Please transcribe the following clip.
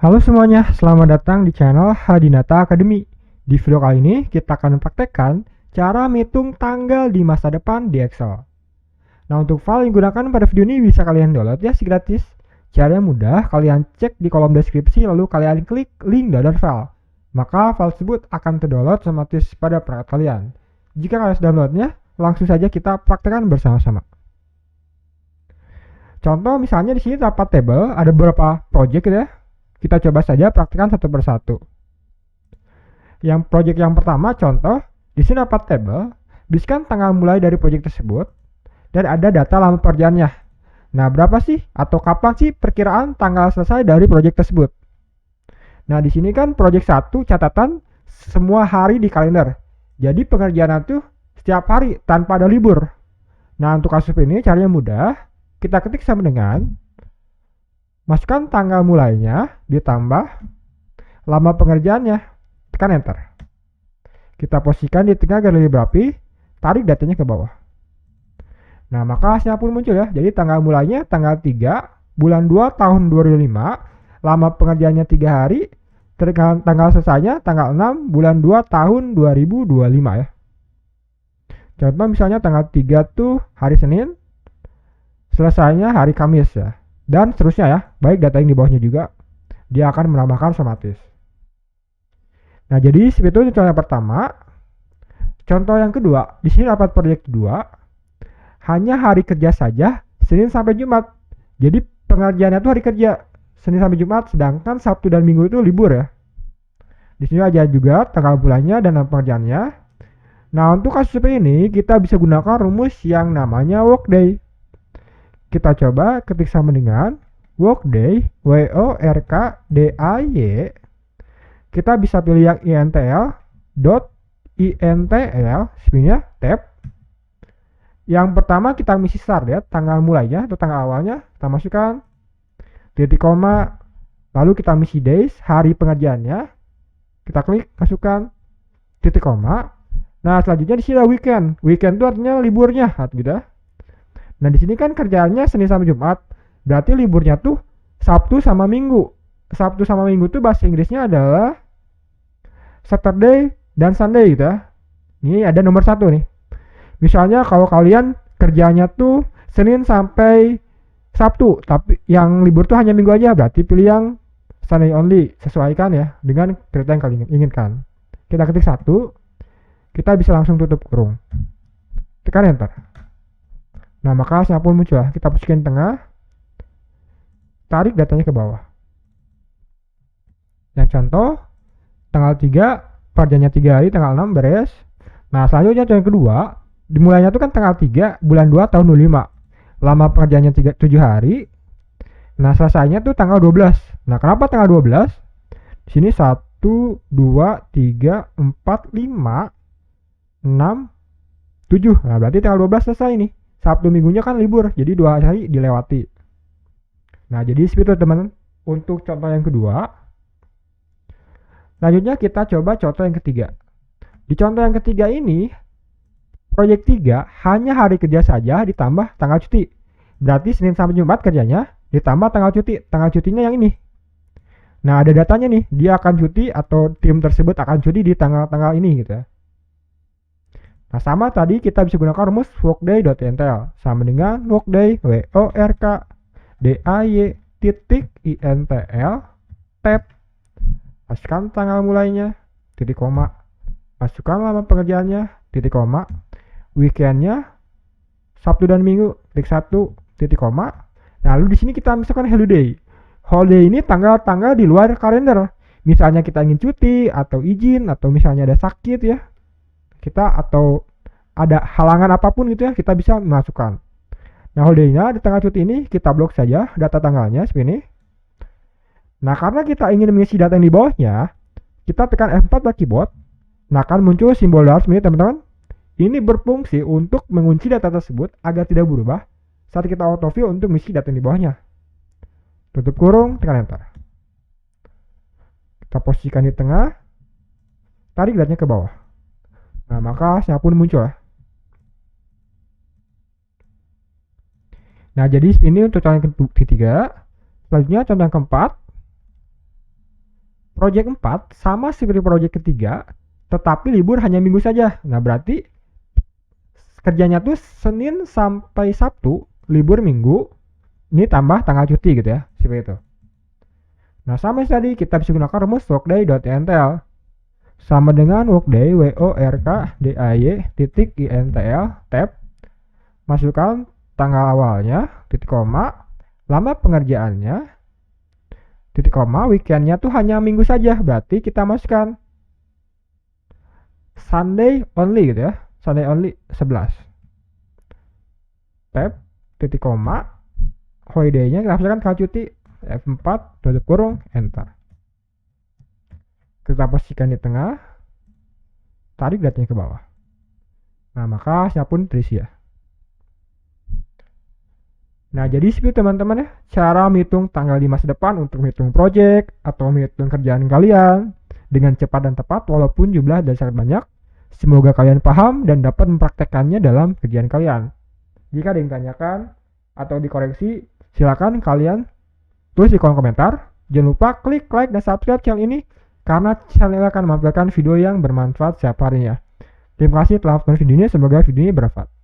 Halo semuanya, selamat datang di channel Hadinata Academy. Di video kali ini kita akan mempraktekkan cara menghitung tanggal di masa depan di Excel. Nah, untuk file yang digunakan pada video ini bisa kalian download ya, si gratis. Caranya mudah, kalian cek di kolom deskripsi lalu kalian klik link download file. Maka file tersebut akan terdownload otomatis pada perangkat kalian. Jika kalian sudah downloadnya, langsung saja kita praktekkan bersama-sama. Contoh misalnya di sini terdapat table, ada beberapa project gitu ya. Kita coba saja praktikkan satu persatu. Yang project yang pertama contoh, di sini dapat table, bisikan tanggal mulai dari project tersebut, dan ada data lama pekerjaannya. Nah, berapa sih atau kapan sih perkiraan tanggal selesai dari project tersebut? Nah, di sini kan project 1 catatan semua hari di kalender. Jadi pekerjaan itu setiap hari tanpa ada libur. Nah, untuk kasus ini caranya mudah. Kita ketik sama dengan masukkan tanggal mulainya ditambah lama pengerjaannya, tekan enter. Kita posisikan di tengah garis berapi, tarik datanya ke bawah. Nah, maka hasilnya pun muncul ya. Jadi tanggal mulainya tanggal 3 bulan 2 tahun 2005, lama pengerjaannya 3 hari, tanggal selesainya tanggal 6 bulan 2 tahun 2025 ya. Contoh misalnya tanggal 3 tuh hari Senin, selesainya hari Kamis ya. Dan seterusnya ya, baik data yang di bawahnya juga, dia akan menambahkan otomatis. Nah, jadi seperti itu contoh yang pertama. Contoh yang kedua, di sini dapat proyek kedua, hanya hari kerja saja, Senin sampai Jumat. Jadi pengerjaannya itu hari kerja, Senin sampai Jumat, sedangkan Sabtu dan Minggu itu libur ya. Di sini aja juga tanggal bulannya dan pengerjaannya. Nah, untuk kasus seperti ini, kita bisa gunakan rumus yang namanya workday. Kita coba ketik sama dengan workday, WORKDAY. Kita bisa pilih yang intl, sebenarnya tab. Yang pertama kita misi start ya, tanggal mulainya atau tanggal awalnya, kita masukkan titik koma, lalu kita misi days, hari pengerjaannya, kita klik masukkan titik koma. Nah, selanjutnya di sini ada weekend. Weekend itu artinya liburnya, gitu. Nah, di sini kan kerjaannya Senin sampai Jumat. Berarti liburnya tuh Sabtu sama Minggu. Sabtu sama Minggu tuh bahasa Inggrisnya adalah Saturday dan Sunday gitu ya. Ini ada nomor 1 nih. Misalnya kalau kalian kerjanya tuh Senin sampai Sabtu, tapi yang libur tuh hanya Minggu aja, berarti pilih yang Sunday only. Sesuaikan ya dengan kriteria yang kalian inginkan. Kita ketik 1, kita bisa langsung tutup kurung. Tekan enter. Nah, maka hasilnya pun muncul ya. Kita posisikan tengah, tarik datanya ke bawah. Nah, contoh tanggal 3, pekerjaannya 3 hari, tanggal 6 beres. Nah, selanjutnya contoh yang kedua, dimulainya itu kan tanggal 3 bulan 2 tahun 25. Lama pekerjaannya 7 hari. Nah, selesainya tuh tanggal 12. Nah, kenapa tanggal 12? Di sini 1 2 3 4 5 6 7. Nah, berarti tanggal 12 selesai nih. Sabtu minggunya kan libur, jadi 2 hari dilewati. Nah, jadi seperti itu teman-teman untuk contoh yang kedua. Selanjutnya kita coba contoh yang ketiga. Di contoh yang ketiga ini, proyek 3 hanya hari kerja saja ditambah tanggal cuti. Berarti Senin sampai Jumat kerjanya ditambah tanggal cuti. Tanggal cutinya yang ini. Nah, ada datanya nih, dia akan cuti atau tim tersebut akan cuti di tanggal-tanggal ini gitu ya. Nah, sama tadi kita bisa gunakan rumus workday.intl sama dengan workday, WORKDAY titik intl tab. Masukkan tanggal mulainya, titik koma. Masukkan lama pengerjaannya, titik koma. Weekendnya Sabtu dan Minggu, titik 1, titik koma. Nah, lalu di sini kita masukkan holiday. Holiday ini tanggal-tanggal di luar kalender. Misalnya kita ingin cuti atau izin atau misalnya ada sakit ya. Kita atau ada halangan apapun gitu ya, kita bisa masukkan. Nah, holiday-nya di tanggal cuti ini kita blok saja data tanggalnya seperti ini. Nah, karena kita ingin mengisi data yang di bawahnya, kita tekan F4 pada keyboard. Nah, akan muncul simbol dolar seperti ini teman-teman. Ini berfungsi untuk mengunci data tersebut agar tidak berubah saat kita autofill untuk mengisi data yang di bawahnya. Tutup kurung, tekan enter. Kita posisikan di tengah, tarik datanya ke bawah. Nah, maka hasilnya pun muncul. Nah, jadi ini untuk contoh yang ketiga. Selanjutnya contoh yang keempat. project 4 sama seperti project ketiga, tetapi libur hanya minggu saja. Nah, berarti kerjanya tuh Senin sampai Sabtu, libur Minggu, ini tambah tanggal cuti gitu ya, seperti itu. Nah, sama tadi kita bisa gunakan rumus workday.intl sama dengan workday workday.intl tab, masukkan tanggal awalnya, titik koma, lama pengerjaannya, titik koma, weekendnya tuh hanya minggu saja, berarti kita masukkan Sunday only gitu ya, Sunday only 11 tab, titik koma, holiday-nya kita masukkan tanggal cuti, F4 tutup kurung, enter. Kita posisikan di tengah, tarik datanya ke bawah. Nah, maka hasilnya pun terisi ya. Nah, jadi seperti teman-teman ya, cara menghitung tanggal di masa depan untuk menghitung project atau menghitung kerjaan kalian dengan cepat dan tepat walaupun jumlah dan sangat banyak. Semoga kalian paham dan dapat mempraktekkannya dalam kerjaan kalian. Jika ada yang ditanyakan atau dikoreksi, silakan kalian tulis di kolom komentar. Jangan lupa klik like dan subscribe channel ini karena channel ini akan menampilkan video yang bermanfaat setiap harinya. Terima kasih telah menonton video ini, semoga video ini bermanfaat.